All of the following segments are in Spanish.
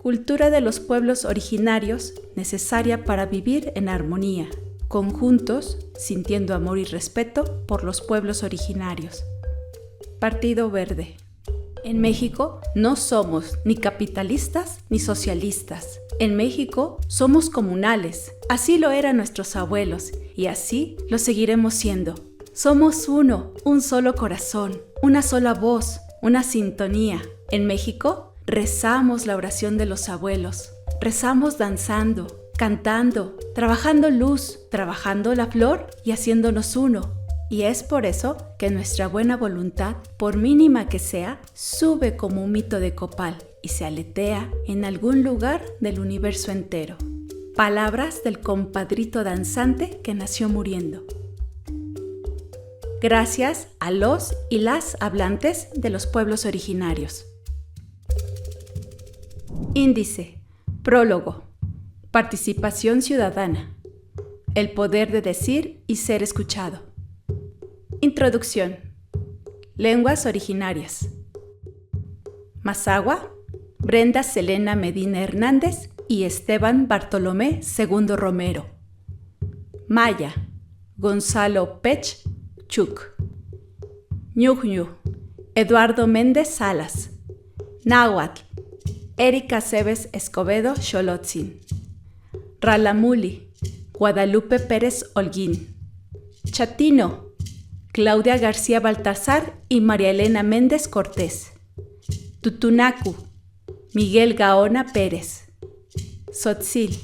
Cultura de los pueblos originarios, necesaria para vivir en armonía, conjuntos, sintiendo amor y respeto por los pueblos originarios. Partido Verde. En México no somos ni capitalistas ni socialistas. En México somos comunales. Así lo eran nuestros abuelos y así lo seguiremos siendo. Somos uno, un solo corazón, una sola voz, una sintonía. En México rezamos la oración de los abuelos. Rezamos danzando, cantando, trabajando luz, trabajando la flor y haciéndonos uno. Y es por eso que nuestra buena voluntad, por mínima que sea, sube como un mito de copal y se aletea en algún lugar del universo entero. Palabras del compadrito danzante que nació muriendo. Gracias a los y las hablantes de los pueblos originarios. Índice. Prólogo. Participación ciudadana. El poder de decir y ser escuchado. Introducción. Lenguas originarias. Mazahua, Brenda Selena Medina Hernández y Esteban Bartolomé II Romero. Maya, Gonzalo Pech Chuk. Ñuñu, Eduardo Méndez Salas. Náhuatl, Erika Cebes Escobedo Xolotzin. Ralamuli, Guadalupe Pérez Holguín. Chatino, Claudia García Baltazar y María Elena Méndez Cortés. Tutunacu, Miguel Gaona Pérez. Tzotzil,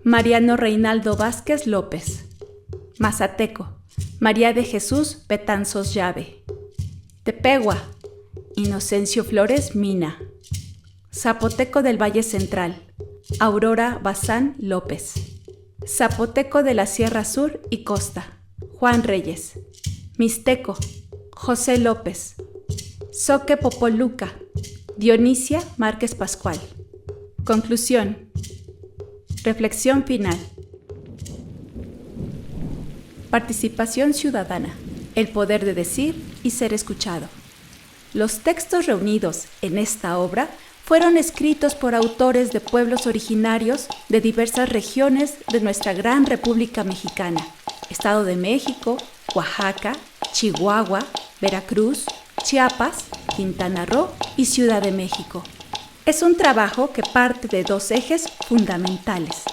Mariano Reinaldo Vázquez López. Mazateco, María de Jesús Betanzos Llave. Tepehua, Inocencio Flores Mina. Zapoteco del Valle Central, Aurora Bazán López. Zapoteco de la Sierra Sur y Costa, Juan Reyes. Mixteco, José López. Zoque Popoluca, Dionisia Márquez Pascual. Conclusión. Reflexión final. Participación ciudadana. El poder de decir y ser escuchado. Los textos reunidos en esta obra fueron escritos por autores de pueblos originarios de diversas regiones de nuestra gran República Mexicana, Estado de México, Oaxaca, Chihuahua, Veracruz, Chiapas, Quintana Roo y Ciudad de México. Es un trabajo que parte de dos ejes fundamentales: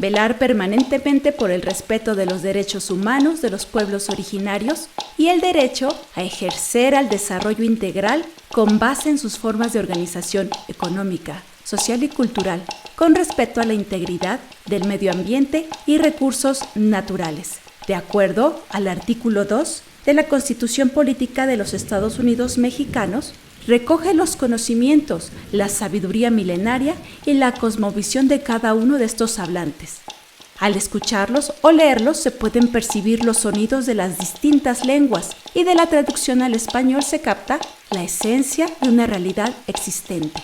velar permanentemente por el respeto de los derechos humanos de los pueblos originarios y el derecho a ejercer al desarrollo integral con base en sus formas de organización económica, social y cultural, con respeto a la integridad del medio ambiente y recursos naturales, de acuerdo al artículo 2 de la Constitución Política de los Estados Unidos Mexicanos. Recoge los conocimientos, la sabiduría milenaria y la cosmovisión de cada uno de estos hablantes. Al escucharlos o leerlos se pueden percibir los sonidos de las distintas lenguas y de la traducción al español se capta la esencia de una realidad existente.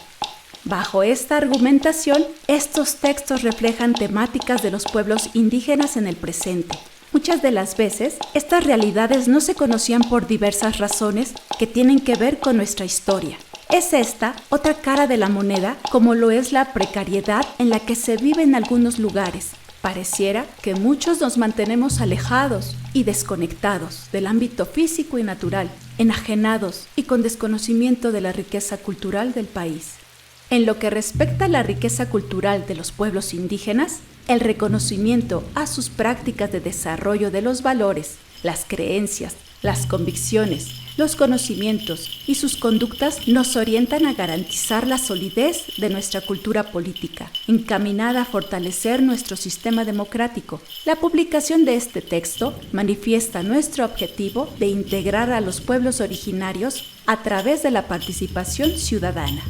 Bajo esta argumentación, estos textos reflejan temáticas de los pueblos indígenas en el presente. Muchas de las veces, estas realidades no se conocían por diversas razones que tienen que ver con nuestra historia. Es esta otra cara de la moneda, como lo es la precariedad en la que se vive en algunos lugares. Pareciera que muchos nos mantenemos alejados y desconectados del ámbito físico y natural, enajenados y con desconocimiento de la riqueza cultural del país. En lo que respecta a la riqueza cultural de los pueblos indígenas, el reconocimiento a sus prácticas de desarrollo de los valores, las creencias, las convicciones, los conocimientos y sus conductas nos orientan a garantizar la solidez de nuestra cultura política, encaminada a fortalecer nuestro sistema democrático. La publicación de este texto manifiesta nuestro objetivo de integrar a los pueblos originarios a través de la participación ciudadana.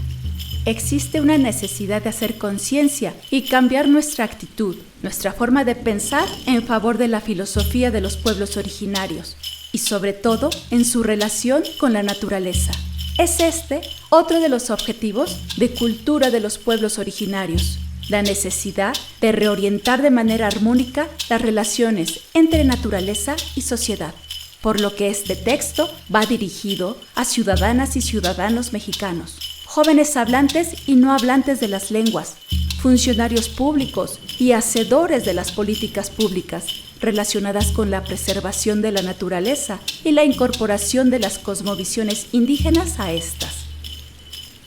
Existe una necesidad de hacer conciencia y cambiar nuestra actitud, nuestra forma de pensar en favor de la filosofía de los pueblos originarios y sobre todo en su relación con la naturaleza. Es este otro de los objetivos de cultura de los pueblos originarios, la necesidad de reorientar de manera armónica las relaciones entre naturaleza y sociedad, por lo que este texto va dirigido a ciudadanas y ciudadanos mexicanos, jóvenes hablantes y no hablantes de las lenguas, funcionarios públicos y hacedores de las políticas públicas relacionadas con la preservación de la naturaleza y la incorporación de las cosmovisiones indígenas a estas.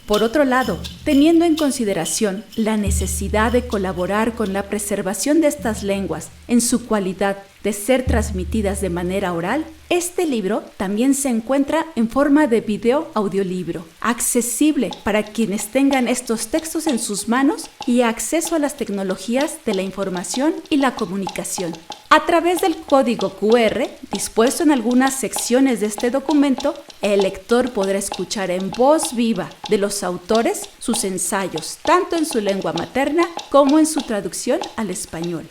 Por otro lado, teniendo en consideración la necesidad de colaborar con la preservación de estas lenguas en su cualidad de ser transmitidas de manera oral, este libro también se encuentra en forma de video audiolibro, accesible para quienes tengan estos textos en sus manos y acceso a las tecnologías de la información y la comunicación. A través del código QR dispuesto en algunas secciones de este documento, el lector podrá escuchar en voz viva de los autores sus ensayos, tanto en su lengua materna como en su traducción al español.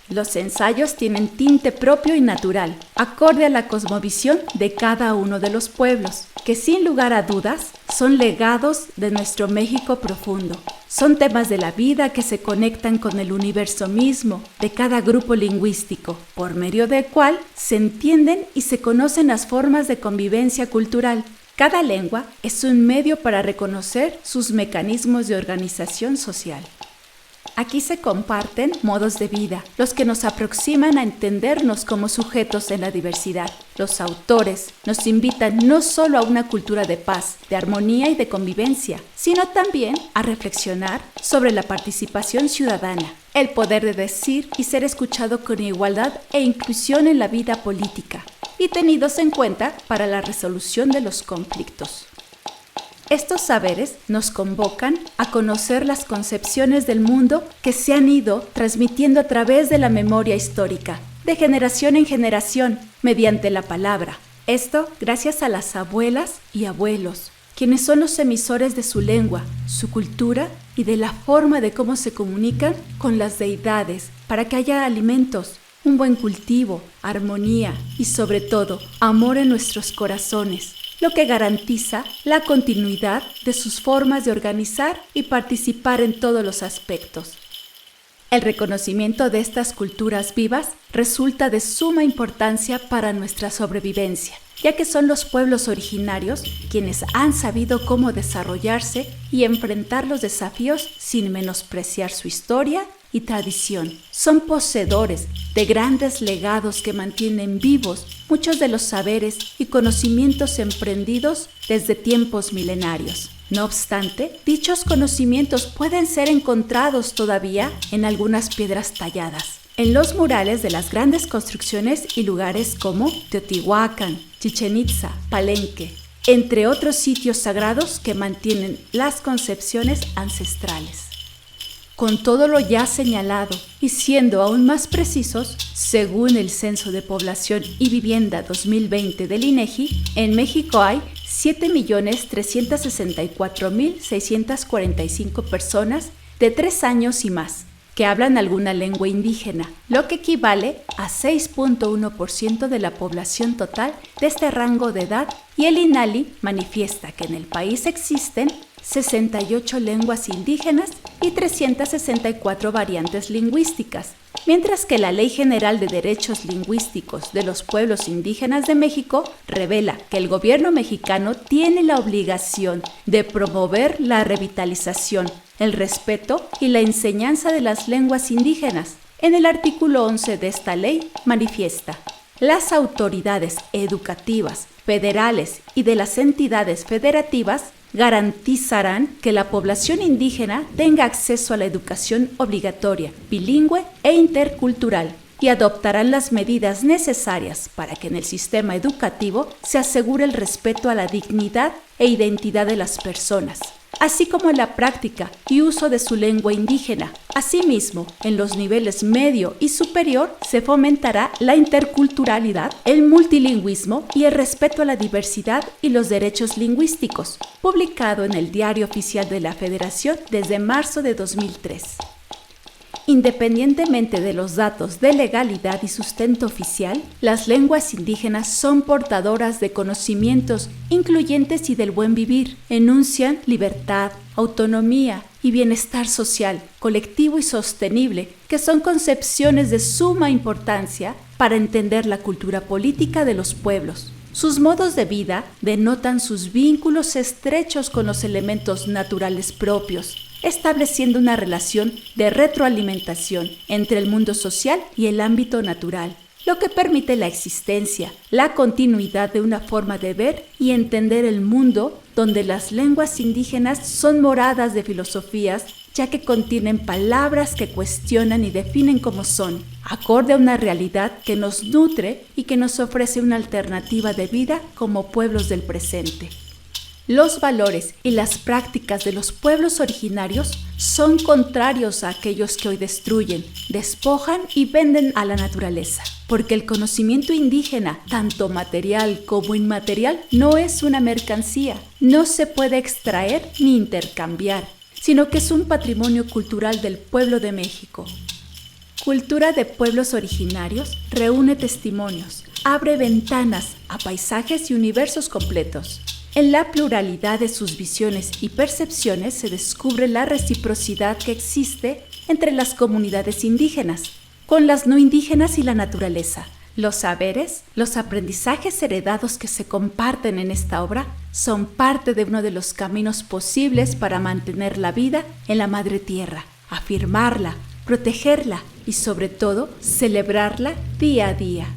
Los ensayos tienen tinte propio y natural, acorde a la cosmovisión de cada uno de los pueblos, que sin lugar a dudas son legados de nuestro México profundo. Son temas de la vida que se conectan con el universo mismo de cada grupo lingüístico, por medio del cual se entienden y se conocen las formas de convivencia cultural. Cada lengua es un medio para reconocer sus mecanismos de organización social. Aquí se comparten modos de vida, los que nos aproximan a entendernos como sujetos en la diversidad. Los autores nos invitan no solo a una cultura de paz, de armonía y de convivencia, sino también a reflexionar sobre la participación ciudadana, el poder de decir y ser escuchado con igualdad e inclusión en la vida política, y tenidos en cuenta para la resolución de los conflictos. Estos saberes nos convocan a conocer las concepciones del mundo que se han ido transmitiendo a través de la memoria histórica, de generación en generación, mediante la palabra. Esto gracias a las abuelas y abuelos, quienes son los emisores de su lengua, su cultura y de la forma de cómo se comunican con las deidades, para que haya alimentos, un buen cultivo, armonía y sobre todo, amor en nuestros corazones, lo que garantiza la continuidad de sus formas de organizar y participar en todos los aspectos. El reconocimiento de estas culturas vivas resulta de suma importancia para nuestra sobrevivencia, ya que son los pueblos originarios quienes han sabido cómo desarrollarse y enfrentar los desafíos sin menospreciar su historia y tradición. Son poseedores de grandes legados que mantienen vivos muchos de los saberes y conocimientos emprendidos desde tiempos milenarios. No obstante, dichos conocimientos pueden ser encontrados todavía en algunas piedras talladas, en los murales de las grandes construcciones y lugares como Teotihuacán, Chichén Itzá, Palenque, entre otros sitios sagrados que mantienen las concepciones ancestrales. Con todo lo ya señalado y siendo aún más precisos, según el Censo de Población y Vivienda 2020 del INEGI, en México hay 7.364.645 personas de 3 años y más que hablan alguna lengua indígena, lo que equivale a 6.1% de la población total de este rango de edad, y el INALI manifiesta que en el país existen 68 lenguas indígenas y 364 variantes lingüísticas, mientras que la Ley General de Derechos Lingüísticos de los Pueblos Indígenas de México revela que el gobierno mexicano tiene la obligación de promover la revitalización, el respeto y la enseñanza de las lenguas indígenas. En el artículo 11 de esta ley manifiesta: las autoridades educativas, federales y de las entidades federativas garantizarán que la población indígena tenga acceso a la educación obligatoria, bilingüe e intercultural, y adoptarán las medidas necesarias para que en el sistema educativo se asegure el respeto a la dignidad e identidad de las personas, así como la práctica y uso de su lengua indígena. Asimismo, en los niveles medio y superior se fomentará la interculturalidad, el multilingüismo y el respeto a la diversidad y los derechos lingüísticos, publicado en el Diario Oficial de la Federación desde marzo de 2003. Independientemente de los datos de legalidad y sustento oficial, las lenguas indígenas son portadoras de conocimientos incluyentes y del buen vivir. Enuncian libertad, autonomía y bienestar social, colectivo y sostenible, que son concepciones de suma importancia para entender la cultura política de los pueblos. Sus modos de vida denotan sus vínculos estrechos con los elementos naturales propios, estableciendo una relación de retroalimentación entre el mundo social y el ámbito natural, lo que permite la existencia, la continuidad de una forma de ver y entender el mundo donde las lenguas indígenas son moradas de filosofías, ya que contienen palabras que cuestionan y definen cómo son, acorde a una realidad que nos nutre y que nos ofrece una alternativa de vida como pueblos del presente. Los valores y las prácticas de los pueblos originarios son contrarios a aquellos que hoy destruyen, despojan y venden a la naturaleza, porque el conocimiento indígena, tanto material como inmaterial, no es una mercancía, no se puede extraer ni intercambiar, sino que es un patrimonio cultural del pueblo de México. Cultura de pueblos originarios reúne testimonios, abre ventanas a paisajes y universos completos. En la pluralidad de sus visiones y percepciones se descubre la reciprocidad que existe entre las comunidades indígenas, con las no indígenas y la naturaleza. Los saberes, los aprendizajes heredados que se comparten en esta obra son parte de uno de los caminos posibles para mantener la vida en la madre tierra, afirmarla, protegerla y sobre todo celebrarla día a día.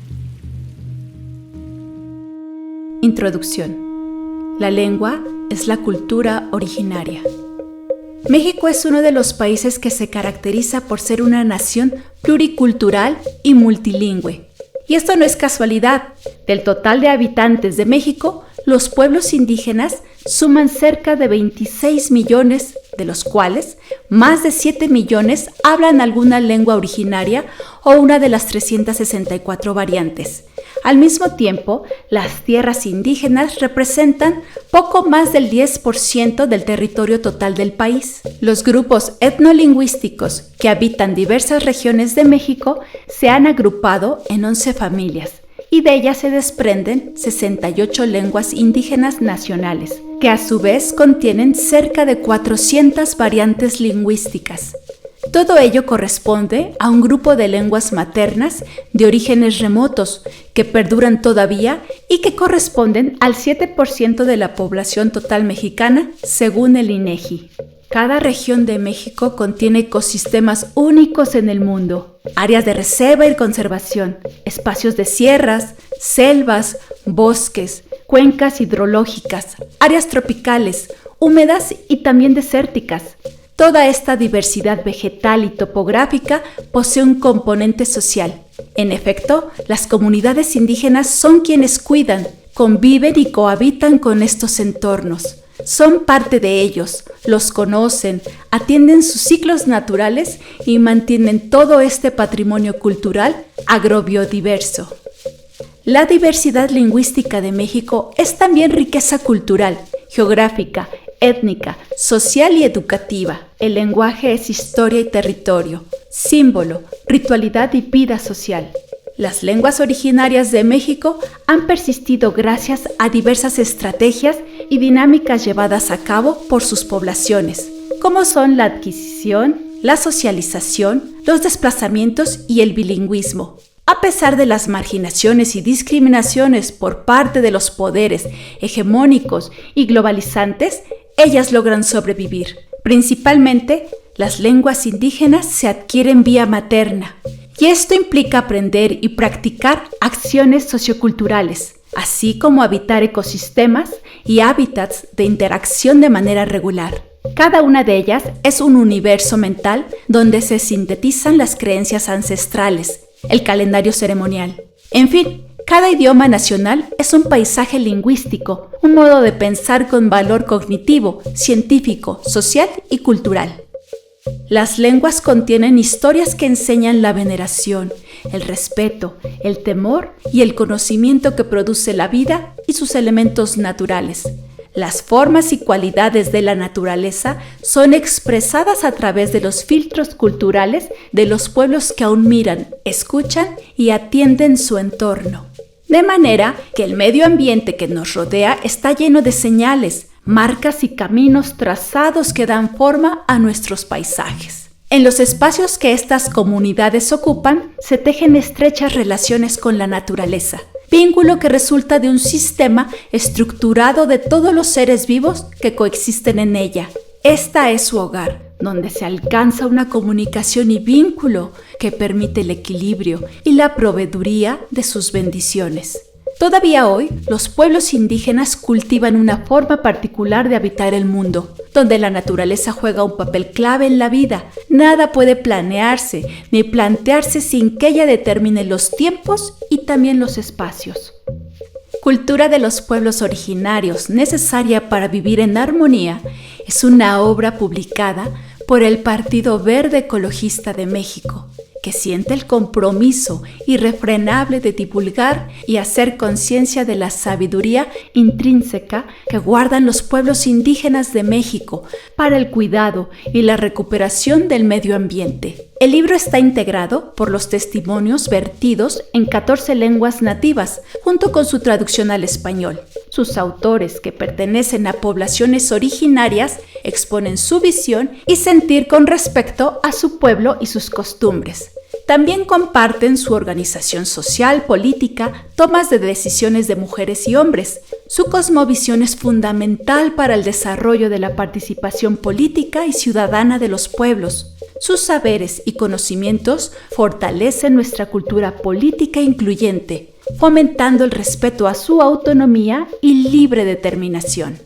Introducción. La lengua es la cultura originaria. México es uno de los países que se caracteriza por ser una nación pluricultural y multilingüe. Y esto no es casualidad. Del total de habitantes de México, los pueblos indígenas suman cerca de 26 millones, de los cuales más de 7 millones hablan alguna lengua originaria o una de las 364 variantes. Al mismo tiempo, las tierras indígenas representan poco más del 10% del territorio total del país. Los grupos etnolingüísticos que habitan diversas regiones de México se han agrupado en 11 familias y de ellas se desprenden 68 lenguas indígenas nacionales, que a su vez contienen cerca de 400 variantes lingüísticas. Todo ello corresponde a un grupo de lenguas maternas de orígenes remotos que perduran todavía y que corresponden al 7% de la población total mexicana, según el INEGI. Cada región de México contiene ecosistemas únicos en el mundo, áreas de reserva y conservación, espacios de sierras, selvas, bosques, cuencas hidrológicas, áreas tropicales, húmedas y también desérticas. Toda esta diversidad vegetal y topográfica posee un componente social. En efecto, las comunidades indígenas son quienes cuidan, conviven y cohabitan con estos entornos. Son parte de ellos, los conocen, atienden sus ciclos naturales y mantienen todo este patrimonio cultural agrobiodiverso. La diversidad lingüística de México es también riqueza cultural, geográfica, étnica, social y educativa. El lenguaje es historia y territorio, símbolo, ritualidad y vida social. Las lenguas originarias de México han persistido gracias a diversas estrategias y dinámicas llevadas a cabo por sus poblaciones, como son la adquisición, la socialización, los desplazamientos y el bilingüismo. A pesar de las marginaciones y discriminaciones por parte de los poderes hegemónicos y globalizantes, ellas logran sobrevivir. Principalmente, las lenguas indígenas se adquieren vía materna, y esto implica aprender y practicar acciones socioculturales, así como habitar ecosistemas y hábitats de interacción de manera regular. Cada una de ellas es un universo mental donde se sintetizan las creencias ancestrales, el calendario ceremonial. En fin, cada idioma nacional es un paisaje lingüístico, un modo de pensar con valor cognitivo, científico, social y cultural. Las lenguas contienen historias que enseñan la veneración, el respeto, el temor y el conocimiento que produce la vida y sus elementos naturales. Las formas y cualidades de la naturaleza son expresadas a través de los filtros culturales de los pueblos que aún miran, escuchan y atienden su entorno. De manera que el medio ambiente que nos rodea está lleno de señales, marcas y caminos trazados que dan forma a nuestros paisajes. En los espacios que estas comunidades ocupan, se tejen estrechas relaciones con la naturaleza, vínculo que resulta de un sistema estructurado de todos los seres vivos que coexisten en ella. Esta es su hogar, donde se alcanza una comunicación y vínculo que permite el equilibrio y la proveeduría de sus bendiciones. Todavía hoy, los pueblos indígenas cultivan una forma particular de habitar el mundo, donde la naturaleza juega un papel clave en la vida. Nada puede planearse ni plantearse sin que ella determine los tiempos y también los espacios. Cultura de los pueblos originarios, necesaria para vivir en armonía, es una obra publicada por el Partido Verde Ecologista de México, que siente el compromiso irrefrenable de divulgar y hacer conciencia de la sabiduría intrínseca que guardan los pueblos indígenas de México para el cuidado y la recuperación del medio ambiente. El libro está integrado por los testimonios vertidos en 14 lenguas nativas, junto con su traducción al español. Sus autores, que pertenecen a poblaciones originarias, exponen su visión y sentir con respecto a su pueblo y sus costumbres. También comparten su organización social, política, tomas de decisiones de mujeres y hombres. Su cosmovisión es fundamental para el desarrollo de la participación política y ciudadana de los pueblos. Sus saberes y conocimientos fortalecen nuestra cultura política incluyente, fomentando el respeto a su autonomía y libre determinación.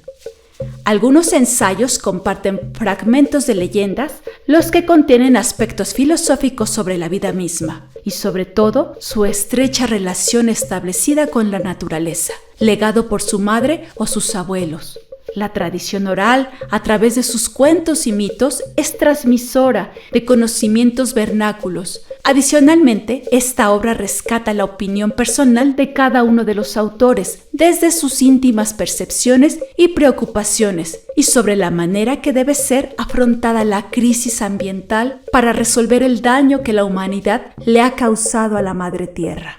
Algunos ensayos comparten fragmentos de leyendas, los que contienen aspectos filosóficos sobre la vida misma y sobre todo su estrecha relación establecida con la naturaleza, legado por su madre o sus abuelos. La tradición oral, a través de sus cuentos y mitos, es transmisora de conocimientos vernáculos. Adicionalmente, esta obra rescata la opinión personal de cada uno de los autores, desde sus íntimas percepciones y preocupaciones, y sobre la manera que debe ser afrontada la crisis ambiental para resolver el daño que la humanidad le ha causado a la madre tierra.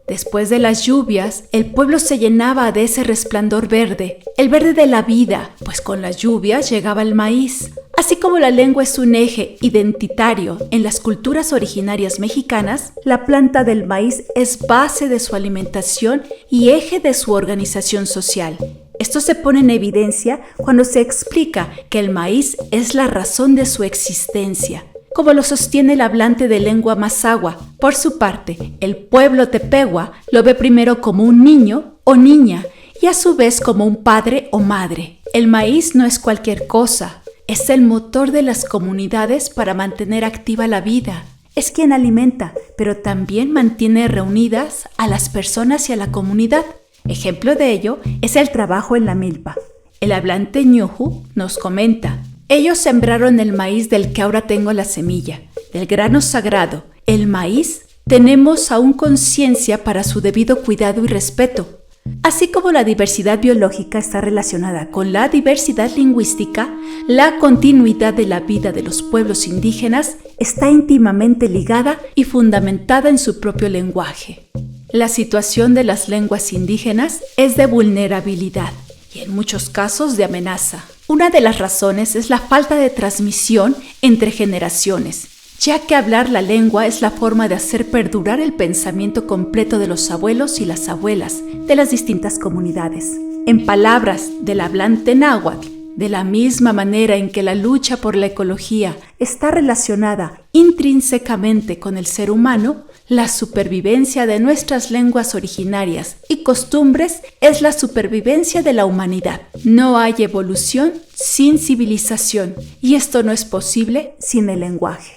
Después de las lluvias, el pueblo se llenaba de ese resplandor verde, el verde de la vida, pues con las lluvias llegaba el maíz. Así como la lengua es un eje identitario en las culturas originarias mexicanas, la planta del maíz es base de su alimentación y eje de su organización social. Esto se pone en evidencia cuando se explica que el maíz es la razón de su existencia, como lo sostiene el hablante de lengua mazahua. Por su parte, el pueblo tepehua lo ve primero como un niño o niña y a su vez como un padre o madre. El maíz no es cualquier cosa, es el motor de las comunidades para mantener activa la vida. Es quien alimenta, pero también mantiene reunidas a las personas y a la comunidad. Ejemplo de ello es el trabajo en la milpa. El hablante ñuju nos comenta: ellos sembraron el maíz del que ahora tengo la semilla, del grano sagrado. El maíz tenemos aún conciencia para su debido cuidado y respeto. Así como la diversidad biológica está relacionada con la diversidad lingüística, la continuidad de la vida de los pueblos indígenas está íntimamente ligada y fundamentada en su propio lenguaje. La situación de las lenguas indígenas es de vulnerabilidad y en muchos casos de amenaza. Una de las razones es la falta de transmisión entre generaciones, ya que hablar la lengua es la forma de hacer perdurar el pensamiento completo de los abuelos y las abuelas de las distintas comunidades. En palabras del hablante náhuatl, de la misma manera en que la lucha por la ecología está relacionada intrínsecamente con el ser humano, la supervivencia de nuestras lenguas originarias y costumbres es la supervivencia de la humanidad. No hay evolución sin civilización, y esto no es posible sin el lenguaje.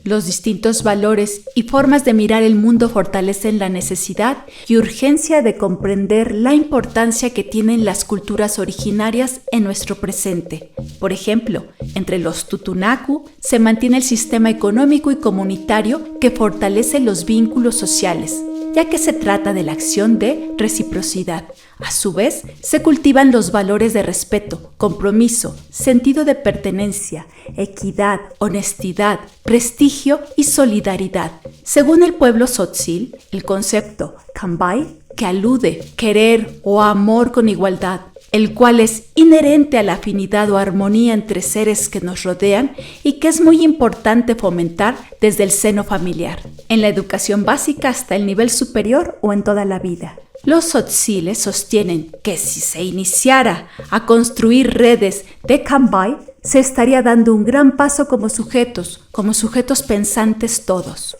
Los distintos valores y formas de mirar el mundo fortalecen la necesidad y urgencia de comprender la importancia que tienen las culturas originarias en nuestro presente. Por ejemplo, entre los Tutunacu se mantiene el sistema económico y comunitario que fortalece los vínculos sociales, ya que se trata de la acción de reciprocidad. A su vez, se cultivan los valores de respeto, compromiso, sentido de pertenencia, equidad, honestidad, prestigio y solidaridad. Según el pueblo tzotzil, el concepto cambay, que alude querer o amor con igualdad, el cual es inherente a la afinidad o armonía entre seres que nos rodean y que es muy importante fomentar desde el seno familiar, en la educación básica hasta el nivel superior o en toda la vida. Los tzotziles sostienen que si se iniciara a construir redes de Cambay, se estaría dando un gran paso como sujetos pensantes todos.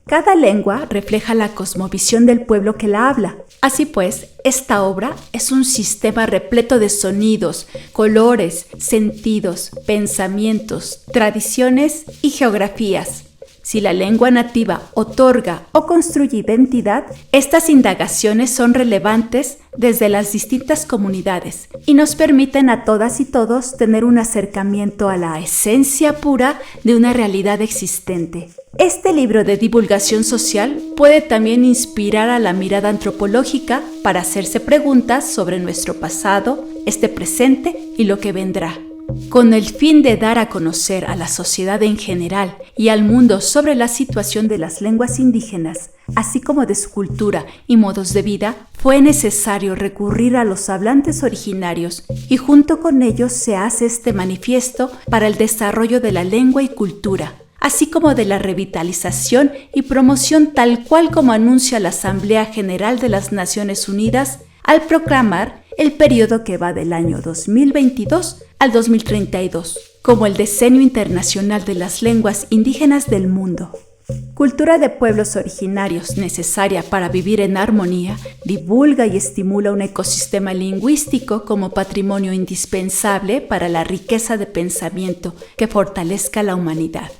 Cada lengua refleja la cosmovisión del pueblo que la habla. Así pues, esta obra es un sistema repleto de sonidos, colores, sentidos, pensamientos, tradiciones y geografías. Si la lengua nativa otorga o construye identidad, estas indagaciones son relevantes desde las distintas comunidades y nos permiten a todas y todos tener un acercamiento a la esencia pura de una realidad existente. Este libro de divulgación social puede también inspirar a la mirada antropológica para hacerse preguntas sobre nuestro pasado, este presente y lo que vendrá. Con el fin de dar a conocer a la sociedad en general y al mundo sobre la situación de las lenguas indígenas, así como de su cultura y modos de vida, fue necesario recurrir a los hablantes originarios y junto con ellos se hace este manifiesto para el desarrollo de la lengua y cultura, así como de la revitalización y promoción tal cual como anuncia la Asamblea General de las Naciones Unidas al proclamar el periodo que va del año 2022 al 2032, como el Decenio Internacional de las Lenguas Indígenas del Mundo. Cultura de pueblos originarios necesaria para vivir en armonía, divulga y estimula un ecosistema lingüístico como patrimonio indispensable para la riqueza de pensamiento que fortalezca la humanidad.